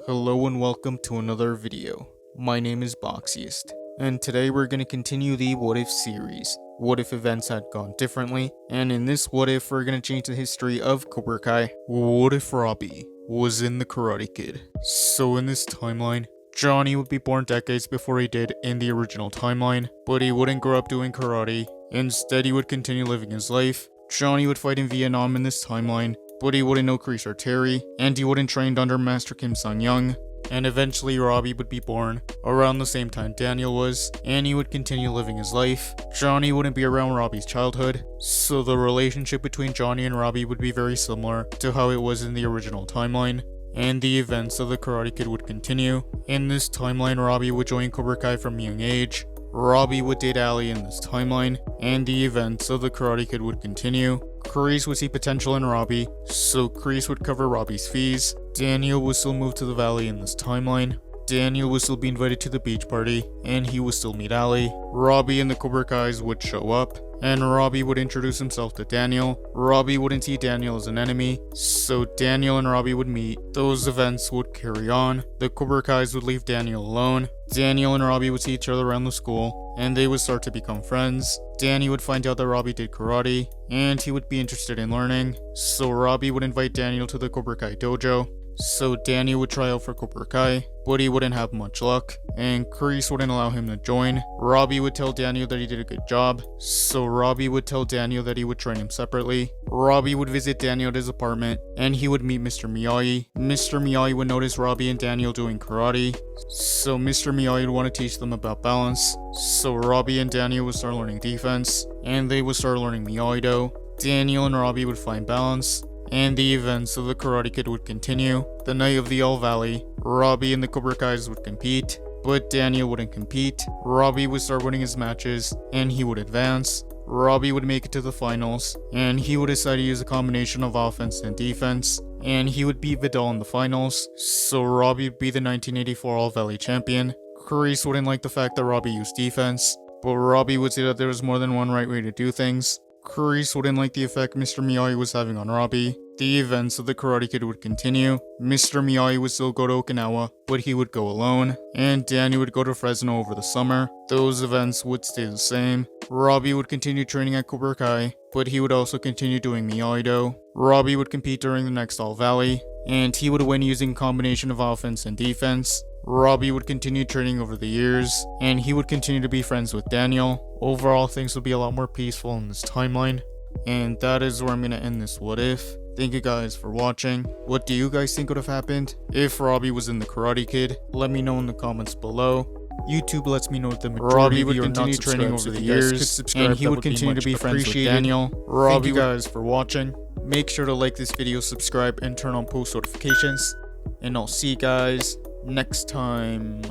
Hello and welcome to another video. My name is Boxiest, and today we're going to continue the What If series. What if events had gone differently? And in this What If, we're going to change the history of Cobra Kai. What if Robby was in the Karate Kid? So in this timeline, Johnny would be born decades before he did in the original timeline, but he wouldn't grow up doing karate. Instead, he would continue living his life. Johnny would fight in Vietnam in this timeline, but he wouldn't know Kreese or Terry, and he wouldn't train under Master Kim Sun-young. And eventually Robby would be born around the same time Daniel was, and he would continue living his life. Johnny wouldn't be around Robby's childhood, so the relationship between Johnny and Robby would be very similar to how it was in the original timeline. And the events of the Karate Kid would continue. In this timeline, Robby would join Cobra Kai from a young age. Robby would date Ali in this timeline, and the events of the Karate Kid would continue. Kreese would see potential in Robby, so Kreese would cover Robby's fees. Daniel would still move to the valley in this timeline. Daniel would still be invited to the beach party, and he would still meet Ali. Robby and the Cobra Kais would show up, and Robby would introduce himself to Daniel. Robby wouldn't see Daniel as an enemy, so Daniel and Robby would meet. Those events would carry on. The Cobra Kais would leave Daniel alone. Daniel and Robby would see each other around the school, and they would start to become friends. Danny would find out that Robby did karate, and he would be interested in learning, so Robby would invite Daniel to the Cobra Kai dojo. So Danny would try out for Cobra Kai, but he wouldn't have much luck, and Kreese wouldn't allow him to join. Robby would tell Daniel that he did a good job, so Robby would tell Daniel that he would train him separately. Robby would visit Daniel at his apartment, and he would meet Mr. Miyagi. Mr. Miyagi would notice Robby and Daniel doing karate, so Mr. Miyagi would want to teach them about balance. So Robby and Daniel would start learning defense, and they would start learning Miyagi-Do. Daniel and Robby would find balance, and the events of the Karate Kid would continue. The night of the All Valley, Robby and the Cobra Kais would compete, but Daniel wouldn't compete. Robby would start winning his matches, and he would advance. Robby would make it to the finals, and he would decide to use a combination of offense and defense, and he would beat Vidal in the finals, so Robby would be the 1984 All Valley champion. Kreese wouldn't like the fact that Robby used defense, but Robby would say that there was more than one right way to do things. Kreese wouldn't like the effect Mr. Miyagi was having on Robby. The events of the Karate Kid would continue. Mr. Miyagi would still go to Okinawa, but he would go alone, and Danny would go to Fresno over the summer. Those events would stay the same. Robby would continue training at Cobra Kai, but he would also continue doing Miyagi-Do. Robby would compete during the next All Valley, and he would win using a combination of offense and defense. Robby would continue training over the years, and he would continue to be friends with Daniel. Overall, things would be a lot more peaceful in this timeline. And that is where I'm gonna end this What If. Thank you guys for watching. What do you guys think would have happened if Robby was in the Karate Kid? Let me know in the comments below. YouTube lets me know that the majority of you are not training over the years, and he would continue to be friends with Daniel. Thank you guys for watching. Make sure to like this video, subscribe, and turn on post notifications. And I'll see you guys next time.